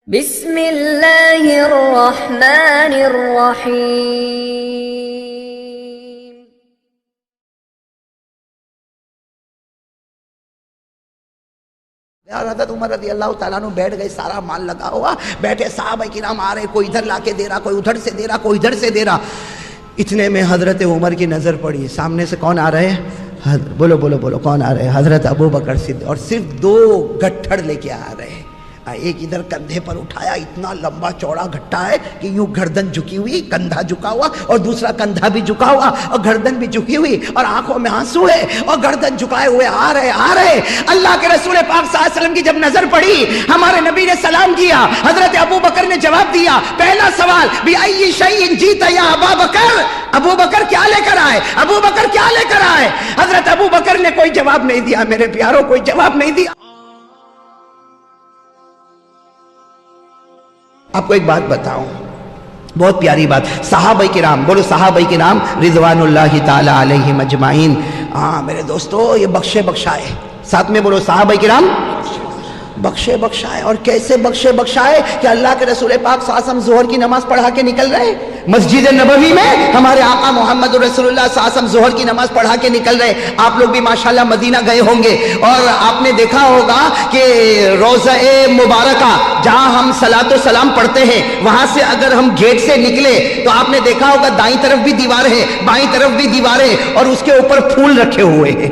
بسم اللہ الرحمن الرحیم۔ حضرت عمر رضی اللہ تعالیٰ عنہ بیٹھ گئے، سارا مال لگا ہوا، بیٹھے صحابہ کرام آ رہے، کوئی ادھر لا کے دے رہا، کوئی ادھر سے دے رہا، کوئی ادھر سے دے رہا۔ اتنے میں حضرت عمر کی نظر پڑی، سامنے سے کون آ رہے ہیں؟ بولو بولو بولو، کون آ رہے ہیں؟ حضرت ابو بکر صدیق، اور صرف دو گٹھڑ لے کے آ رہے ہیں۔ ایک ادھر کندھے پر اٹھایا، اتنا لمبا چوڑا گھٹا ہے کہ یوں گردن جھکی ہوئی، کندھا جھکا ہوا، اور دوسرا کندھا بھی جھکا ہوا اور گردن بھی جھکی ہوئی، اور آنکھوں میں آنسو ہے، اور گردن جھکائے ہوئے آ رہے۔ اللہ کے رسول پاک صلی اللہ علیہ وسلم کی جب نظر پڑی، ہمارے نبی نے سلام کیا، حضرت ابو بکر نے جواب دیا۔ پہلا سوال، بِأَيِّ شَيْءٍ جِئْتَ يَا أَبَا بَكْرَ، ابو بکر کیا لے کر آئے؟ ابو بکر کیا لے کر آئے؟ حضرت ابو بکر نے کوئی جواب نہیں دیا، میرے پیاروں، کوئی جواب نہیں دیا۔ آپ کو ایک بات بتاؤں، بہت پیاری بات، صحابہ کرام، بولو صحابہ کرام رضوان اللہ تعالی علیہم اجمعین۔ میرے دوستو، یہ بخشے بخشائے، ساتھ میں بولو صحابہ کرام بخشے بخشائے۔ اور کیسے بخشے بخشائے کہ اللہ کے رسول پاک صلی اللہ علیہ وسلم ظہر کی نماز پڑھا کے نکل رہے، مسجد نبوی میں ہمارے آقا محمد رسول اللہ صلی اللہ علیہ وسلم ظہر کی نماز پڑھا کے نکل رہے۔ آپ لوگ بھی ماشاءاللہ مدینہ گئے ہوں گے، اور آپ نے دیکھا ہوگا کہ روضہ مبارکہ جہاں ہم صلاۃ و سلام پڑھتے ہیں، وہاں سے اگر ہم گیٹ سے نکلے تو آپ نے دیکھا ہوگا دائیں طرف بھی دیوار ہے، بائیں طرف بھی دیوار ہے، اور اس کے اوپر پھول رکھے ہوئے ہیں،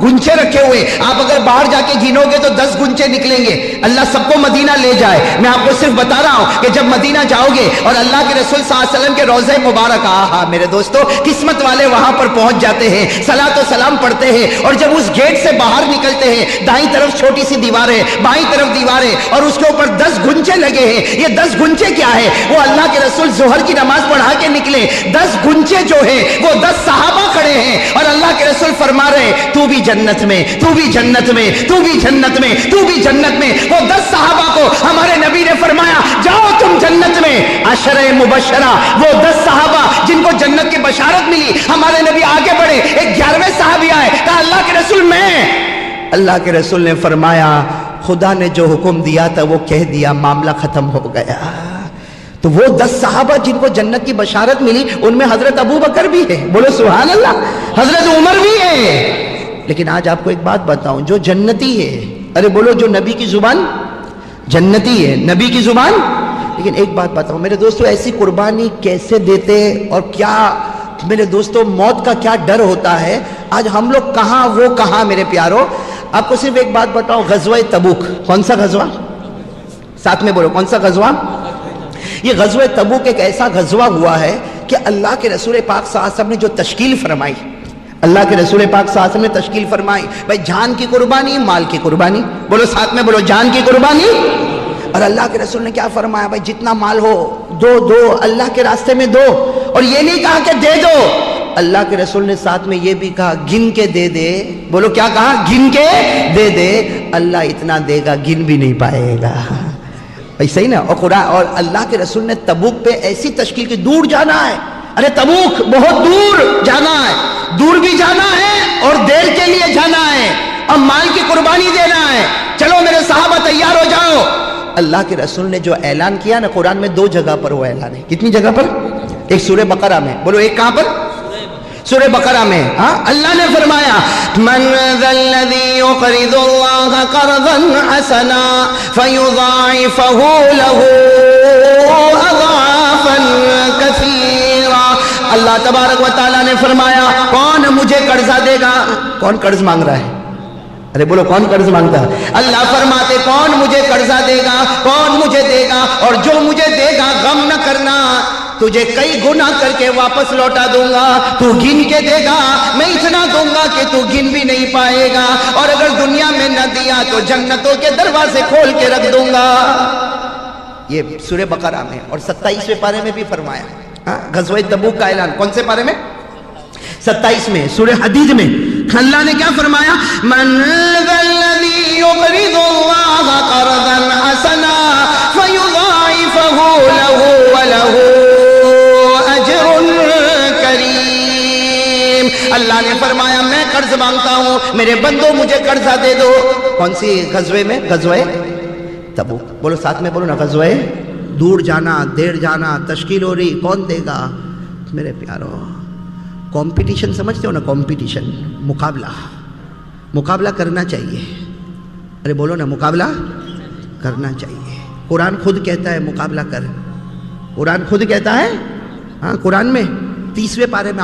گنچے رکھے ہوئے۔ آپ اگر باہر جا کے گنو گے تو 10 گنچے نکلیں گے۔ اللہ سب کو مدینہ لے جائے، میں آپ کو صرف بتا رہا ہوں کہ جب مدینہ جاؤ گے اور اللہ کے رسول صلی اللہ علیہ وسلم کے روضہ مبارک، میرے دوستو، قسمت والے وہاں پر پہنچ جاتے ہیں، صلاۃ و سلام پڑھتے ہیں، اور جب اس گیٹ سے باہر نکلتے ہیں، دائیں طرف چھوٹی سی دیوار ہے، بائیں طرف دیوار ہے، اور اس کے اوپر 10 گنچے لگے ہیں۔ یہ 10 گنچے کیا ہے؟ وہ اللہ کے رسول ظہر کی نماز پڑھا کے نکلے، 10 گنچے جو ہیں وہ 10 صحابہ کھڑے ہیں، اور اللہ کے رسول فرما رہے تو بھی جنت میں، تو بھی جنت میں، تو بھی جنت میں، تو بھی جنت میں۔ وہ 10 صحابہ کو ہمارے نبی نے فرمایا جاؤ تم جنت میں۔ عشرہ مبشرہ، وہ 10 صحابہ جن کو جنت کی بشارت ملی، ہمارے نبی آگے بڑھے، ایک 11ویں صحابی آئے، کہا اللہ کے رسول میں۔ اللہ کے رسول نے فرمایا خدا نے جو حکم دیا تھا وہ کہہ دیا، معاملہ ختم ہو گیا۔ تو وہ 10 صحابہ جن کو جنت کی بشارت ملی، ان میں حضرت ابو بکر بھی ہے، بولو سبحان اللہ، حضرت عمر بھی ہے۔ لیکن آج آپ کو ایک بات بتاؤں، جو جنتی ہے، ارے بولو جو نبی کی زبان جنتی ہے، نبی کی زبان۔ لیکن ایک بات بتاؤں میرے دوستو، ایسی قربانی کیسے دیتے، اور کیا میرے دوستو موت کا کیا ڈر ہوتا ہے۔ آج ہم لوگ کہاں وہ کہاں، میرے پیاروں۔ آپ کو صرف ایک بات بتاؤں، غزوہ تبوک، کون سا غزوہ؟ ساتھ میں بولو کون سا غزوہ؟ یہ غزوہ تبوک ایک ایسا غزوہ ہوا ہے کہ اللہ کے رسول پاک صلی اللہ علیہ وسلم نے جو تشکیل فرمائی، اللہ کے رسول پاک صلی اللہ علیہ وسلم نے تشکیل فرمائی، بھائی جان کی قربانی، مال کی قربانی، بولو ساتھ میں بولو جان کی قربانی۔ اور اللہ کے رسول نے کیا فرمایا؟ بھائی جتنا مال ہو دو اللہ کے راستے میں دو، اور یہ نہیں کہا کہ دے دو، اللہ کے رسول نے ساتھ میں یہ بھی کہا گن کے دے دے، بولو کیا کہا؟ گن کے دے دے، اللہ اتنا دے گا گن بھی نہیں پائے گا۔ بھائی صحیح نا؟ اور قرآن اور اللہ کے رسول نے تبوک پہ ایسی تشکیل کی، دور جانا ہے، ارے تبوک بہت دور جانا ہے، دور بھی جانا ہے اور دیر کے لیے جانا ہے، اور مال کی قربانی دینا ہے، چلو میرے صحابہ تیار ہو جاؤ۔ اللہ کے رسول نے جو اعلان کیا نا، قرآن میں 2 جگہ پر وہ اعلان ہے۔ کتنی جگہ پر؟ ایک سورہ بقرہ میں، بولو ایک کہاں پر؟ سورہ بقرہ میں اللہ نے فرمایا من ذا الذی یقرض اللہ قرضا حسنا فیضاعفہ لہ اضعافا کثیرا۔ اللہ تبارک و تعالیٰ نے فرمایا کون مجھے قرضہ دے گا؟ کون قرض مانگ رہا ہے؟ ارے بولو کون قرض مانگتا ہے؟ اللہ فرماتے کون مجھے قرضہ دے گا، کون مجھے دے گا، اور جو مجھے دے گا غم نہ کرنا، تجھے کئی گنا کر کے واپس لوٹا دوں گا، تو گن کے دے گا، میں اتنا دوں گا کہ تو گن بھی نہیں پائے گا، اور اگر دنیا میں نہ دیا تو جنتوں کے دروازے کھول کے رکھ دوں گا۔ یہ سورہ بقرہ میں، اور 27ویں پارے میں بھی فرمایا غزوہ تبوک کا اعلان۔ کون سے پارے میں؟ 27 میں، سورہ حدید میں اللہ نے کیا فرمایا؟ من ذا الذی یقرض اللہ قرضا حسنا فیضاعفہ لہ ولہ اجر کریم۔ اللہ نے فرمایا میں قرض مانگتا ہوں، میرے بندوں مجھے قرضہ دے دو۔ کون سی غزوے میں؟ غزوہ تبوک. بولو ساتھ میں بولو نا, غزوہ دور جانا, دیر جانا, تشکیل ہو رہی, کون دے گا؟ میرے پیارو, کمپٹیشن سمجھتے ہو نا, کمپٹیشن, مقابلہ کرنا چاہیے. ارے بولو نا, مقابلہ کرنا چاہیے. قرآن خود کہتا ہے مقابلہ کر. قرآن خود کہتا ہے, ہاں قرآن میں 30ویں پارے میں,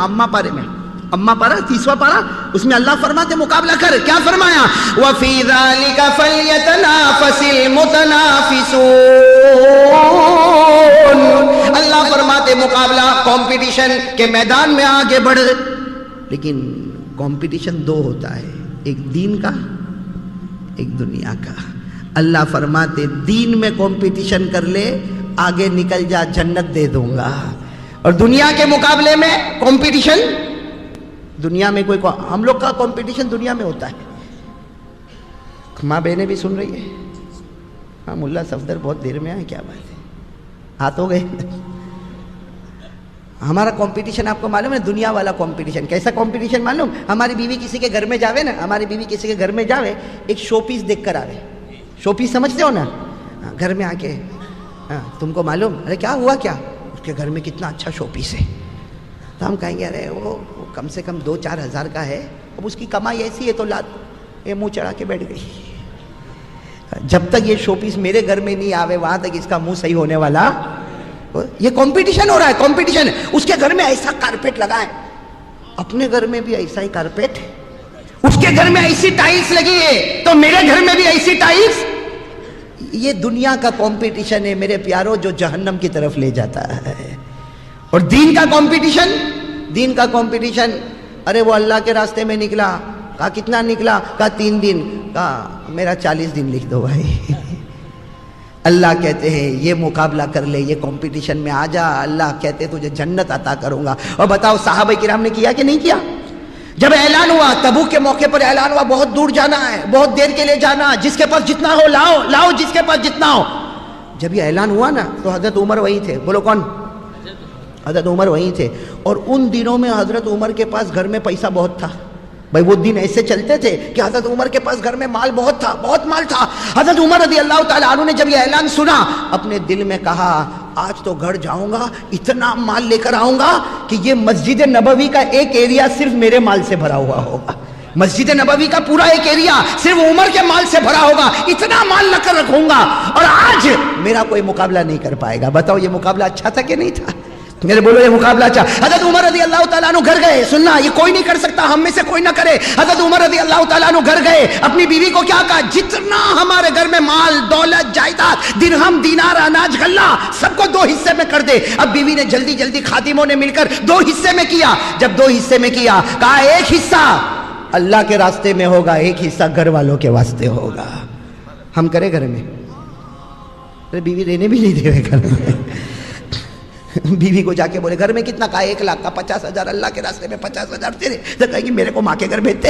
اما پارہ 30واں پارہ, اس میں اللہ فرماتے مقابلہ کر. کیا فرمایا؟ وَفِي ذَلِكَ فَلْيَتَنَافَسِ الْمُتَنَافِسُونَ. اللہ فرماتے مقابلہ, کمپٹیشن کے میدان میں آگے بڑھ. لیکن کمپٹیشن دو ہوتا ہے, ایک دین کا, ایک دنیا کا. اللہ فرماتے دین میں کمپٹیشن کر لے, آگے نکل جا, جنت دے دوں گا. اور دنیا کے مقابلے میں کمپٹیشن, دنیا میں کوئی, ہم لوگ کا کمپٹیشن دنیا میں ہوتا ہے. ماں بہنیں بھی سن رہی ہے؟ ہاں ملا صفدر بہت دیر میں آئے, کیا بات ہے, ہاتھ ہو گئے. ہمارا کمپٹیشن آپ کو معلوم ہے, دنیا والا کمپٹیشن. کیسا کمپٹیشن معلوم؟ ہماری بیوی کسی کے گھر میں جاوے نا, ہماری بیوی کسی کے گھر میں جاوے, ایک شو پیس دیکھ کر آوے. شو پیس سمجھتے ہو نا, گھر میں آ کے, تم کو معلوم, ارے کیا ہوا, کیا اس کے گھر میں کتنا اچھا شو پیس ہے. تو ہم کہیں گے ارے وہ کم سے کم 2-4 ہزار کا ہے, اب اس کی کمائی ایسی ہے تو لات یہ منہ چڑھا کے بیٹھ گئی. جب تک یہ شو پیس میرے گھر میں نہیں آوے وہاں تک اس کا منہ صحیح ہونے والا. یہ کمپٹیشن ہو رہا ہے, کمپٹیشن. اس کے گھر میں ایسا کارپیٹ لگا ہے, اپنے گھر میں بھی ایسا ہی کارپیٹ. اس کے گھر میں ایسی ٹائلز لگی ہے تو میرے گھر میں بھی ایسی ٹائلز. یہ دنیا کا کمپٹیشن ہے میرے پیاروں, جو جہنم کی طرف لے جاتا ہے. اور دین کا کمپٹیشن, ارے وہ اللہ کے راستے میں نکلا, کہا کتنا نکلا, کہا 3 دن, کہا میرا 40 دن لکھ دو بھائی. اللہ کہتے ہیں یہ مقابلہ کر لے, یہ کمپٹیشن میں آ جا, اللہ کہتے تجھے جنت عطا کروں گا. اور بتاؤ صحابہ کرام نے کیا کہ نہیں کیا؟ جب اعلان ہوا, تبوک کے موقع پر اعلان ہوا, بہت دور جانا ہے, بہت دیر کے لیے جانا, جس کے پاس جتنا ہو لاؤ, جس کے پاس جتنا ہو. جب یہ اعلان ہوا نا تو حضرت عمر وہی تھے. بولو کون؟ حضرت عمر وہی تھے. اور ان دنوں میں حضرت عمر کے پاس گھر میں پیسہ بہت تھا. بھائی وہ دن ایسے چلتے تھے کہ حضرت عمر کے پاس گھر میں مال بہت تھا, بہت مال تھا. حضرت عمر رضی اللہ تعالیٰ عنہ نے جب یہ اعلان سنا, اپنے دل میں کہا آج تو گھر جاؤں گا, اتنا مال لے کر آؤں گا کہ یہ مسجد نبوی کا ایک ایریا صرف میرے مال سے بھرا ہوا ہوگا. مسجد نبوی کا پورا ایک ایریا صرف عمر کے مال سے بھرا ہوگا, اتنا مال لا کر رکھوں گا, اور آج میرا کوئی مقابلہ نہیں کر پائے گا. بتاؤ یہ مقابلہ اچھا تھا کہ نہیں تھا؟ میرے بولو یہ مقابلہ اچھا. حضرت عمر رضی اللہ تعالیٰ عنہ گھر گئے, سننا یہ کوئی نہیں کر سکتا, ہم میں سے کوئی نہ کرے. حضرت عمر رضی اللہ تعالیٰ عنہ گھر گئے, اپنی بیوی کو کیا کہا, جتنا ہمارے گھر میں مال, دولت, جائیداد, درہم, دینار, اناج, غلہ, سب کو 2 حصے میں کر دے. اب بیوی نے جلدی خادموں نے مل کر 2 حصے میں کیا. جب 2 حصے میں کیا, کہا ایک حصہ اللہ کے راستے میں ہوگا, ایک حصہ گھر والوں کے واسطے ہوگا. ہم کرے گھر میں, بیوی رہنے بھی نہیں دے رہے گھر میں. بیوی کو جا کے بولے گھر میں کتنا, کہا 1 لاکھ کا, 50,000 اللہ کے راستے میں, 50,000 تیرے. تو کہے گی میرے کو ماں کے گھر بھیجتے.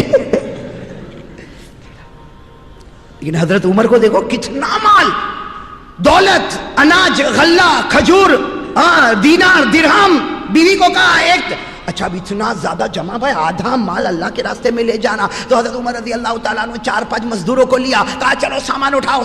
لیکن حضرت عمر کو دیکھو کتنا مال, دولت, اناج, غلہ, کھجور, دینار, درہم. بیوی کو کہا ایک, اچھا اب اتنا زیادہ جمع, بھائی آدھا مال اللہ کے راستے میں لے جانا. تو حضرت عمر رضی اللہ تعالیٰ عنہ 4-5 مزدوروں کو لیا, کہا چلو سامان اٹھاؤ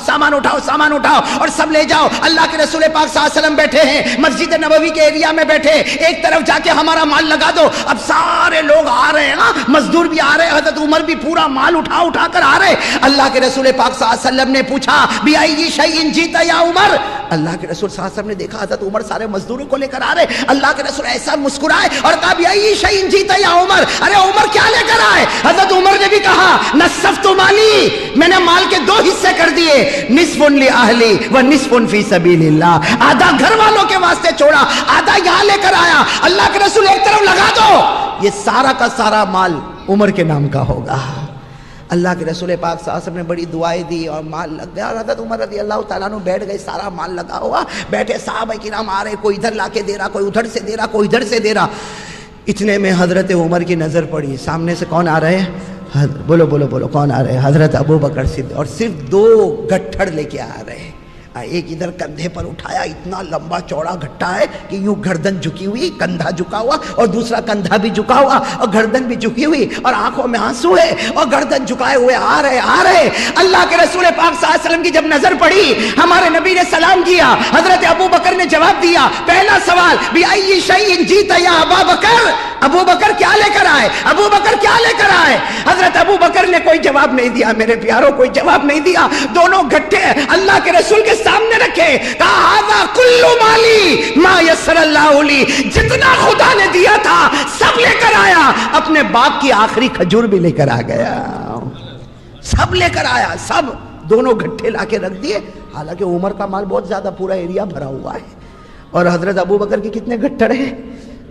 اور سب لے جاؤ. اللہ کے رسول پاک صلی اللہ علیہ وسلم بیٹھے ہیں مسجد نبوی کے ایریا میں بیٹھے, ایک طرف جا کے ہمارا مال لگا دو. اب سارے لوگ آ رہے ہیں, مزدور بھی آ رہے ہیں, حضرت عمر بھی پورا مال اٹھا کر آ رہے. اللہ کے رسول پاک صلی اللہ علیہ وسلم نے پوچھا بِأَيِّ شَيْءٍ جِئْتَ یا عمر. اللہ کے رسول صلی اللہ علیہ وسلم نے دیکھا حضرت عمر سارے مزدوروں کو لے کر آ رہے. اللہ کے رسول ایسا مسکرائے اور کہا بِأَيِّ شَيْءٍ جِئْتَ یا عمر. ارے عمر کیا لے کر آئے؟ حضرت عمر نے بھی کہا نصفت مالی, میں نے مال کے 2 حصے کر دیے, نصف لأہلی و نصف فی سبیل اللہ. آدھا گھر والوں کے واسطے چھوڑا, آدھا یہاں لے کر آیا. اللہ کے رسول ایک طرف لگا دو, یہ سارا کا سارا مال عمر کے نام کا ہوگا. اللہ کے رسول پاک صلی اللہ علیہ وسلم نے بڑی دعائیں دی اور مال لگ گیا. اور حضرت عمر رضی اللہ تعالیٰ عنہ بیٹھ گئے, سارا مال لگا ہوا, بیٹھے. صحابہ کرام آ رہے, کوئی ادھر لا کے دے رہا, کوئی ادھر سے دے رہا, کوئی ادھر سے دے رہا. اتنے میں حضرت عمر کی نظر پڑی, سامنے سے کون آ رہے ہیں؟ بولو کون آ رہے ہیں؟ حضرت ابو بکر صدیق. اور صرف 2 گٹھڑ لے کے آ رہے ہیں. ایک ادھر کندھے پر اٹھایا، اتنا لمبا چوڑا گھٹا ہے کہ یوں گردن جھکی ہوئی، کندھا جھکا ہوا، اور دوسرا کندھا بھی جھکا ہوا اور گردن بھی جھکی ہوئی، اور آنکھوں میں آنسو ہے اور گردن جھکائے ہوئے آ رہے۔ اللہ کے رسول پاک صلی اللہ علیہ وسلم کی جب نظر پڑی، ہمارے نبی نے سلام کیا، حضرت ابو بکر نے جواب دیا، پہلا سوال بِأَيِّ شَيْءٍ جِئْتَ يَا أَبَا بَكْرَ، ابو بکر کیا لے کر آئے، ابو بکر کیا لے کر آئے؟ حضرت ابو بکر نے کوئی جواب نہیں دیا، میرے پیاروں کوئی جواب نہیں دیا، دونوں گھٹے اللہ کے رسول کے سامنے رکھے، کہا ھذا کل مالی ما یسر اللہ لی، جتنا خدا نے دیا تھا سب لے کر آیا، اپنے باپ کی آخری کھجور بھی لے کر آ گیا، سب لے کر آیا، سب دونوں گھٹے لا کے رکھ دیے۔ حالانکہ عمر کا مال بہت زیادہ، پورا ایریا بھرا ہوا ہے، اور حضرت ابو بکر کے کتنے گھٹڑ ہیں؟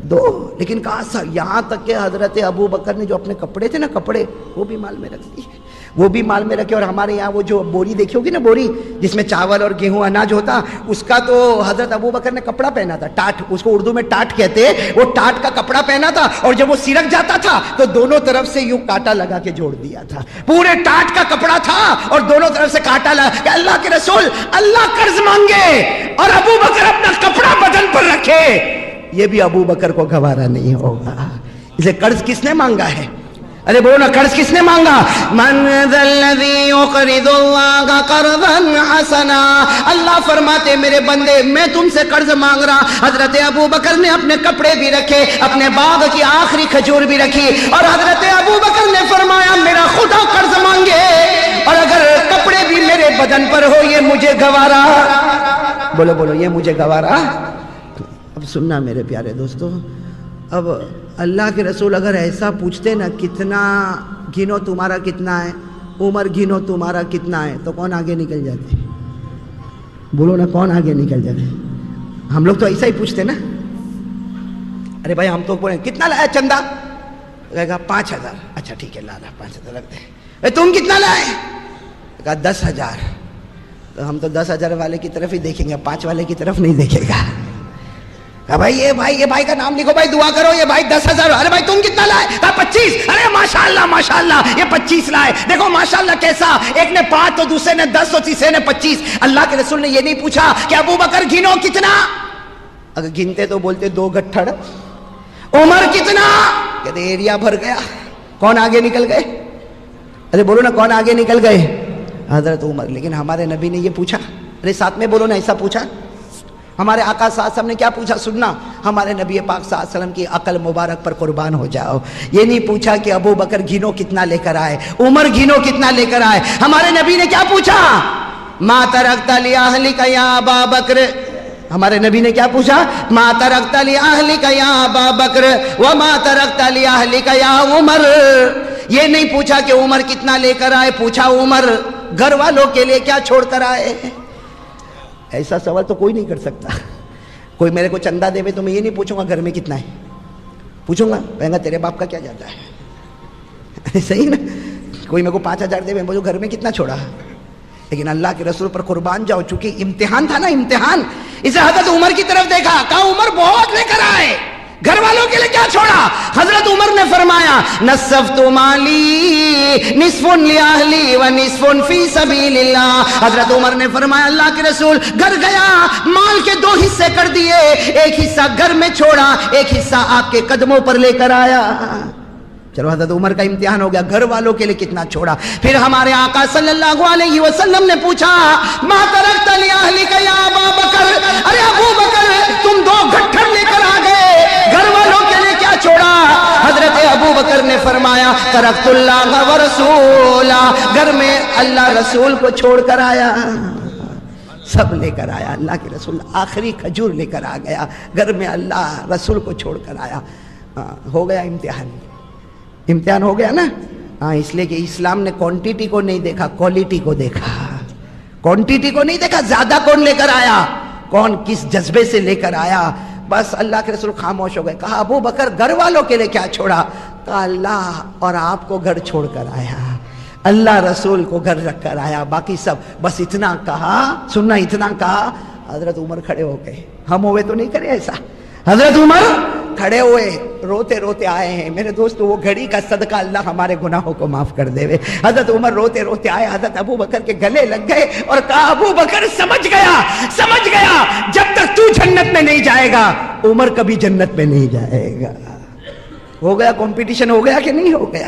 2۔ لیکن کہا یہاں تک کہ حضرت ابو بکر نے جو اپنے کپڑے تھے نا، کپڑے وہ بھی مال میں رکھ دیے، وہ بھی مال میں رکھے۔ اور ہمارے یہاں وہ جو بوری دیکھی ہوگی نا، بوری جس میں چاول اور گیہوں اناج ہوتا، اس کا تو حضرت ابو بکر نے کپڑا پہنا تھا، ٹاٹ، اس کو اردو میں ٹاٹ کہتے ہیں، وہ ٹاٹ کا کپڑا پہنا تھا، اور جب وہ سرک جاتا تھا تو دونوں طرف سے یوں کانٹا لگا کے جوڑ دیا تھا، پورے ٹاٹ کا کپڑا تھا اور دونوں طرف سے کانٹا لگا کہ اللہ کے رسول اللہ قرض مانگے اور ابو بکر اپنا کپڑا بدن پر رکھے، یہ بھی ابو بکر کو گوارا نہیں ہوگا۔ اسے قرض کس نے مانگا ہے؟ ارے بولو نا، قرض کس نے مانگا؟ من ذا الذی یقرض اللہ قرضا حسنا، اللہ فرماتے میرے بندے میں تم سے قرض مانگ رہا۔ حضرت ابو بکر نے اپنے کپڑے بھی رکھے، اپنے باغ کی آخری کھجور بھی رکھی، اور حضرت ابو بکر نے فرمایا میرا خدا قرض مانگے اور اگر کپڑے بھی میرے بدن پر ہو یہ مجھے گوارا، بولو بولو یہ مجھے گوارا۔ اب سننا میرے پیارے دوستو، اب اللہ کے رسول اگر ایسا پوچھتے نا کتنا گنو تمہارا کتنا ہے، عمر گنو تمہارا کتنا ہے، تو کون آگے نکل جاتے؟ بولو نا کون آگے نکل جاتے؟ ہم لوگ تو ایسا ہی پوچھتے نا، ارے بھائی ہم تو بولیں کتنا لایا چندہ، کہے گا 5000، اچھا ٹھیک ہے لا 5000 رکھ دے، تم کتنا لائے؟ کہا 10,000، تو ہم تو 10,000 والے کی طرف ہی دیکھیں گے، 5 والے کی طرف نہیں دیکھے گا۔ کہا بھائی یہ بھائی کا نام لکھو، بھائی دعا کرو، یہ بھائی 10,000، ارے بھائی تم کتنا لائے؟ کہا 25، ارے ماشاءاللہ یہ 25 لائے، دیکھو ماشاءاللہ کیسا، ایک نے 5 تو دوسرے نے 10 تو تیسرے نے 25۔ اللہ کے رسول نے یہ نہیں پوچھا کہ ابو بکر گنو کتنا، اگر گنتے تو بولتے 2 گٹھڑ، عمر کتنا، کہتے ایریا بھر گیا۔ کون آگے نکل گئے؟ ارے بولو نا کون آگے نکل گئے؟ حضرت عمر۔ لیکن ہمارے نبی نے یہ پوچھا، ارے ساتھ میں بولو نا، ایسا پوچھا؟ ہمارے آقا صلی اللہ علیہ وسلم نے کیا پوچھا؟ سننا، ہمارے نبی پاک صلی اللہ علیہ وسلم کی عقل مبارک پر قربان ہو جاؤ، یہ نہیں پوچھا کہ ابو بکر گھنو کتنا لے کر آئے، عمر گھنو کتنا لے کر آئے۔ ہمارے نبی نے کیا پوچھا؟ ما ترکت لأہلک یا ابا بکر، ہمارے نبی نے کیا پوچھا؟ ما ترکت لأہلک یا ابا بکر وما ترکت لأہلک یا عمر۔ یہ نہیں پوچھا کہ عمر کتنا لے کر آئے، پوچھا عمر گھر والوں کے لیے کیا چھوڑ کر آئے۔ ایسا سوال تو کوئی نہیں کر سکتا۔ کوئی میرے کو چندہ دے تو میں یہ نہیں پوچھوں گا گھر میں کتنا ہے، پوچھوں گا کہوں گا تیرے باپ کا کیا جاتا ہے، صحیح نا؟ کوئی میرے کو 5,000 دے میں گھر میں کتنا چھوڑا، لیکن اللہ کے رسول پر قربان جاؤ، چونکہ امتحان تھا نا، امتحان۔ اسے حضرت عمر کی طرف دیکھا، کہا عمر بہت لے کر آئے، گھر والوں کے لیے کیا چھوڑا؟ حضرت عمر نے فرمایا نصفت مالی نصف لأہلی و نصف فی سبیل اللہ۔ حضرت عمر نے فرمایا اللہ کے رسول گھر گیا، مال کے 2 حصے کر دیے، ایک حصہ گھر میں چھوڑا، ایک حصہ آپ کے قدموں پر لے کر آیا۔ چلو حضرت عمر کا امتحان ہو گیا، گھر والوں کے لیے کتنا چھوڑا۔ پھر ہمارے آقا صلی اللہ علیہ وسلم نے پوچھا ما ترکت لأہلک یا ابا بکر، ارے ابو بکر تم 2 گٹھڑ لے کر آ گئے، گھر والوں کے لیے کیا چھوڑا؟ حضرت ابو بکر نے فرمایا ترکت اللہ و رسولہ، گھر میں اللہ رسول کو چھوڑ کر آیا، سب لے کر آیا، اللہ کے رسول آخری کھجور لے کر آ گیا، گھر میں اللہ رسول کو چھوڑ کر آیا۔ ہو گیا امتحان، امتحان ہو گیا نا؟ ہاں، اس لیے کہ اسلام نے کوانٹیٹی کو نہیں دیکھا، کوالٹی کو دیکھا۔ کوانٹیٹی کو نہیں دیکھا، زیادہ کون لے کر آیا، کون کس جذبے سے لے کر آیا۔ بس اللہ کے رسول خاموش ہو گئے۔ کہا ابو بکر گھر والوں کے لیے کیا چھوڑا؟ کہا اللہ اور آپ کو گھر چھوڑ کر آیا، اللہ رسول کو گھر رکھ کر آیا، باقی سب بس اتنا کہا، سننا اتنا کہا۔ حضرت عمر کھڑے ہو گئے، ہم ہوئے تو نہیں کرے ایسا، حضرت عمر کھڑے ہوئے روتے روتے آئے ہیں میرے دوستو، وہ گھڑی کا صدقہ اللہ ہمارے گناہوں کو معاف کر دے۔ حضرت عمر روتے روتے آئے، حضرت ابو بکر کے گلے لگ گئے اور کہا ابو بکر سمجھ گیا جب تک تو جنت میں نہیں جائے گا عمر کبھی جنت میں نہیں جائے گا۔ ہو گیا کمپٹیشن، ہو گیا کہ نہیں ہو گیا؟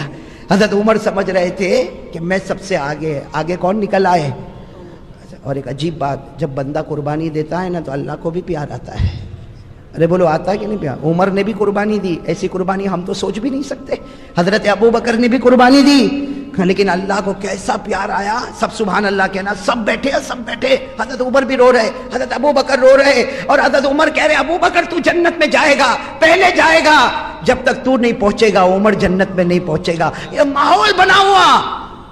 حضرت عمر سمجھ رہے تھے کہ میں سب سے آگے کون نکل آئے؟ اور ایک عجیب بات، جب بندہ قربانی دیتا ہے نا تو اللہ کو بھی پیار آتا ہے۔ ارے بولو آتا ہے کہ نہیں پیار؟ عمر نے بھی قربانی دی، ایسی قربانی ہم تو سوچ بھی نہیں سکتے۔ حضرت ابو بکر نے بھی قربانی دی، لیکن اللہ کو کیسا پیار آیا۔ سب سبحان اللہ کہنا، سب بیٹھے۔ حضرت عمر بھی رو رہے، حضرت ابو بکر رو رہے، اور حضرت عمر کہہ رہے ابو بکر تو جنت میں جائے گا، پہلے جائے گا، جب تک تو نہیں پہنچے گا عمر جنت میں نہیں پہنچے گا۔ یہ ماحول بنا ہوا۔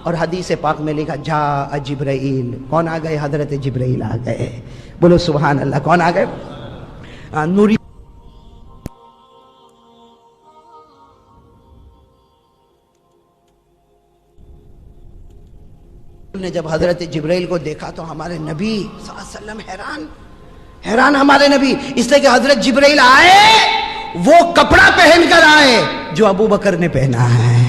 اور حدیث پاک میں لکھا جاء جبرائیل، کون آ گئے؟ حضرت جبرائیل آ گئے۔ بولو سبحان اللہ، کون آ گئے؟ نوری نے جب حضرت جبرائیل کو دیکھا تو ہمارے نبی صلی اللہ علیہ وسلم حیران ہمارے نبی، اس لیے کہ حضرت جبرائیل آئے وہ کپڑا پہن کر آئے جو ابو بکر نے پہنا ہے۔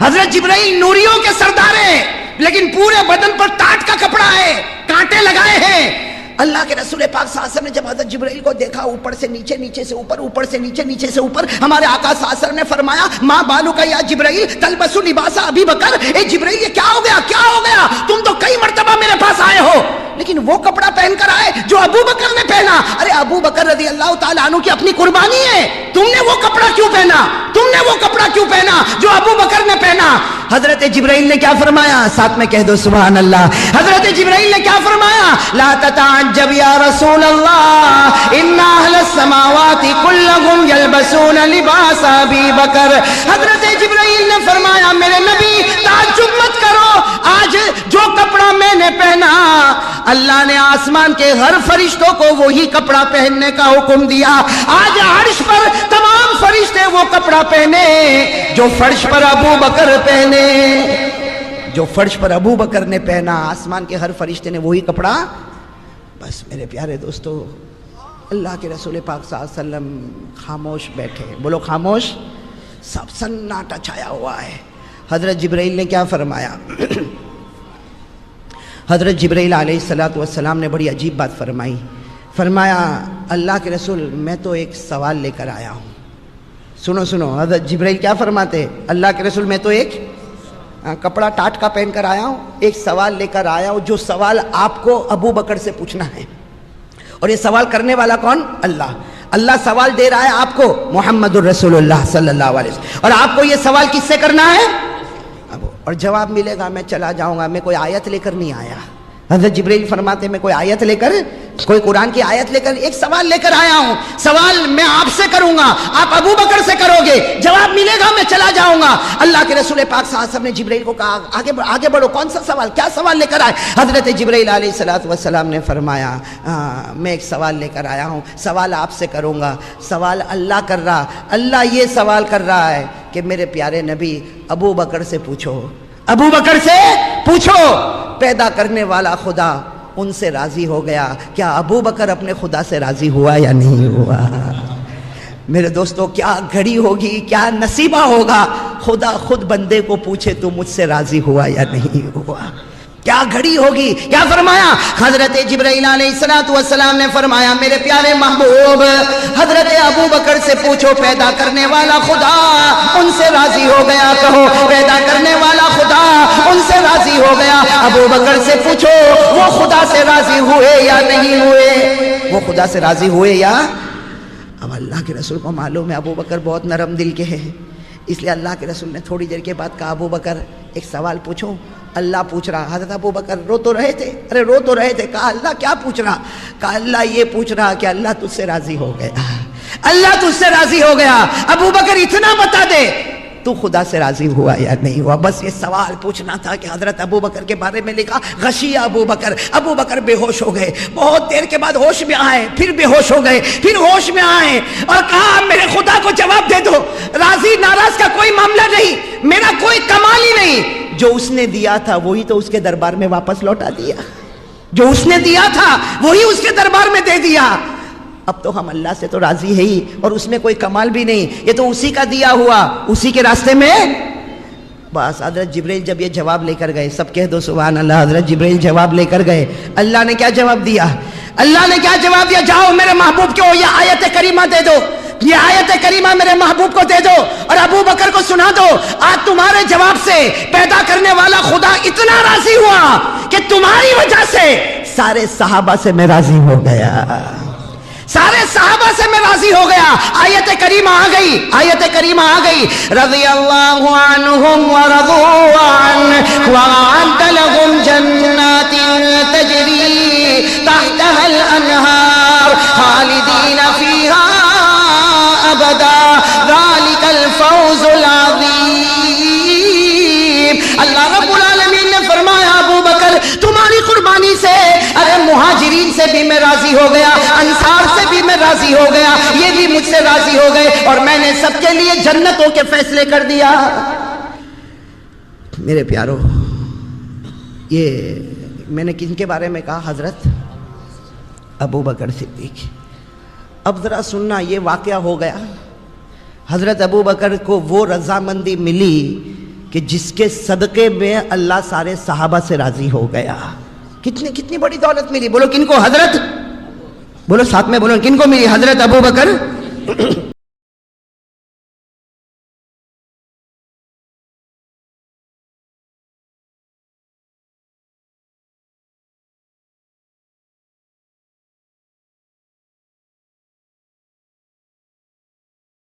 حضرت جبرائیل نوریوں کے سردار ہیں، لیکن پورے بدن پر ٹاٹ کا کپڑا ہے، کانٹے لگائے ہیں۔ اللہ کے رسول پاک صلی اللہ علیہ وسلم نے جب حضرت جبرائیل کو دیکھا، اوپر سے نیچے، نیچے سے اوپر، اوپر سے نیچے، نیچے سے اوپر، ہمارے آقا صلی اللہ علیہ وسلم نے فرمایا ماں بالو کا یا جبرائیل تلبس لباس ابی بکر، اے جبرائیل یہ کیا ہو گیا؟ تم تو کئی مرتبہ میرے پاس آئے ہو لیکن وہ کپڑا پہن کر آئے جو ابو بکر نے پہنا۔ ارے ابو بکر رضی اللہ تعالیٰ عنہ کی اپنی قربانی ہے، تم نے وہ کپڑا کیوں پہنا جو ابو بکر نے پہنا؟ حضرت جبرائیل نے کیا فرمایا؟ ساتھ میں کہہ دو سبحان اللہ۔ حضرت جبرائیل نے کیا فرمایا؟ لا تتعجب یا رسول اللہ ان اہل السماوات كلهم يلبسون لباس ابی بکر۔ حضرت جبرائیل نے فرمایا میرے نبی تعجب مت کرو، آج جو کپڑا میں نے پہنا اللہ نے آسمان کے ہر فرشتوں کو وہی کپڑا پہننے کا حکم دیا۔ آج عرش پر تمام فرشتے وہ کپڑا پہنے جو فرش پر ابو بکر پہنے، جو فرش پر ابو بکر نے پہنا، آسمان کے ہر فرشتے نے وہی کپڑا۔ بس میرے پیارے دوستو، اللہ کے رسول پاک صلی اللہ علیہ وسلم خاموش بیٹھے، بولو خاموش، سب سناٹا چھایا ہوا ہے۔ حضرت جبرائیل نے کیا فرمایا؟ حضرت جبرائیل علیہ السلام نے بڑی عجیب بات فرمایا اللہ کے رسول میں تو ایک سوال لے کر آیا ہوں۔ سنو، حضرت جبرائیل کیا فرماتے؟ اللہ کے رسول میں تو ایک کپڑا ٹاٹ کا پہن کر آیا ہوں، ایک سوال لے کر آیا ہوں جو سوال آپ کو ابو بکر سے پوچھنا ہے، اور یہ سوال کرنے والا کون؟ اللہ سوال دے رہا ہے آپ کو، محمد الرسول اللہ صلی اللہ علیہ وسلم، اور آپ کو یہ سوال کس سے کرنا ہے؟ اور جواب ملے گا میں چلا جاؤں گا، میں کوئی آیت لے کر نہیں آیا۔ حضرت جبرائیل فرماتے میں کوئی آیت لے کر، کوئی قرآن کی آیت لے کر، ایک سوال لے کر آیا ہوں، سوال میں آپ سے کروں گا، آپ ابو بکر سے کرو گے، جواب ملے گا میں چلا جاؤں گا۔ اللہ کے رسول پاک صلی اللہ علیہ وسلم نے جبرائیل کو کہا آگے بڑھو، کون سا سوال، کیا سوال لے کر آئے؟ حضرت جبرائیل علیہ السلام نے فرمایا میں ایک سوال لے کر آیا ہوں، سوال آپ سے کروں گا۔ سوال اللہ یہ سوال کر رہا ہے کہ میرے پیارے نبی ابو بکر سے پوچھو پیدا کرنے والا خدا ان سے راضی ہو گیا، کیا ابو بکر اپنے خدا سے راضی ہوا یا نہیں ہوا؟ میرے دوستو کیا گھڑی ہوگی، کیا نصیبہ ہوگا، خدا خود بندے کو پوچھے تو مجھ سے راضی ہوا یا نہیں ہوا؟ کیا گھڑی ہوگی؟ کیا فرمایا؟ حضرت جبرائیل علیہ السلام نے فرمایا میرے پیارے محبوب حضرت ابو بکر سے پوچھو پیدا کرنے والا خدا ان سے راضی ہو گیا، کہو پیدا کرنے والا خدا ان سے راضی ہو گیا۔ ابو بکر سے پوچھو وہ خدا سے راضی ہوئے یا نہیں ہوئے، وہ خدا سے راضی ہوئے یا؟ اب اللہ کے رسول کو معلوم ہے ابو بکر بہت نرم دل کے ہیں، اس لیے اللہ کے رسول نے تھوڑی دیر کے بعد کہا ابو بکر ایک سوال پوچھو۔ اللہ پوچھ رہا، حضرت ابو بکر رو تو رہے تھے، کہا اللہ کیا پوچھ رہا؟ کہا اللہ یہ پوچھ رہا کہ اللہ تجھ سے راضی ہو گیا، اللہ تجھ سے راضی ہو گیا۔ ابو بکر اتنا بتا دے تو خدا سے راضی ہوا یا نہیں ہوا، بس یہ سوال پوچھنا تھا کہ حضرت ابو بکر کے بارے میں لکھا غشی ابو بکر بے ہوش ہو گئے، بہت دیر کے بعد ہوش میں آئے، پھر بے ہوش ہو گئے، پھر ہوش میں آئے اور کہا میرے خدا کو جواب دے دو، راضی ناراض کا کوئی معاملہ نہیں، میرا کوئی کمال ہی نہیں، جو اس نے دیا تھا وہی تو اس کے دربار میں واپس لوٹا دیا، جو اس نے دیا تھا وہی اس کے دربار میں دے دیا۔ اب تو ہم اللہ سے تو راضی ہے ہی، اور اس میں کوئی کمال بھی نہیں، یہ تو اسی کا دیا ہوا، اسی کے راستے میں۔ بس حضرت جبریل جب یہ جواب لے کر گئے، سب کہہ دو سبحان اللہ، حضرت جبریل جواب لے کر گئے، اللہ نے کیا جواب دیا؟ اللہ نے کیا جواب دیا؟ جاؤ میرے محبوب کو یہ آیت کریمہ دے دو، یہ آیت کریمہ میرے محبوب کو دے دو، اور ابو بکر کو سنا دو، آج تمہارے جواب سے پیدا کرنے والا خدا اتنا راضی ہوا کہ تمہاری وجہ سے سارے صحابہ سے میں راضی ہو گیا، سارے صحابہ سے میں راضی ہو گیا۔ آیت کریمہ آ گئی، آیت کریمہ آ گئی، رضی اللہ عنہم ورضوا عنہ وأعد لهم جنات تجری تحتها الانہار خالدین فیہا ابدا ذالک الفوز العظیم۔ اللہ رب العالمین نے فرمایا ابو بکر تمہاری قربانی سے، ارے مہاجرین سے بھی میں راضی ہو گیا، انصار سے بھی میں راضی ہو گیا، یہ بھی مجھ سے راضی ہو گئے، اور میں نے سب کے لیے جنتوں کے فیصلے کر دیا۔ میرے پیارو، یہ میں نے کن کے بارے میں کہا؟ حضرت ابو بکر صدیق۔ اب ذرا سننا، یہ واقعہ ہو گیا، حضرت ابو بکر کو وہ رضامندی ملی کہ جس کے صدقے میں اللہ سارے صحابہ سے راضی ہو گیا۔ کتنی بڑی دولت ملی، بولو کن کو؟ حضرت، بولو ساتھ میں بولو، کن کو ملی؟ حضرت ابو بکر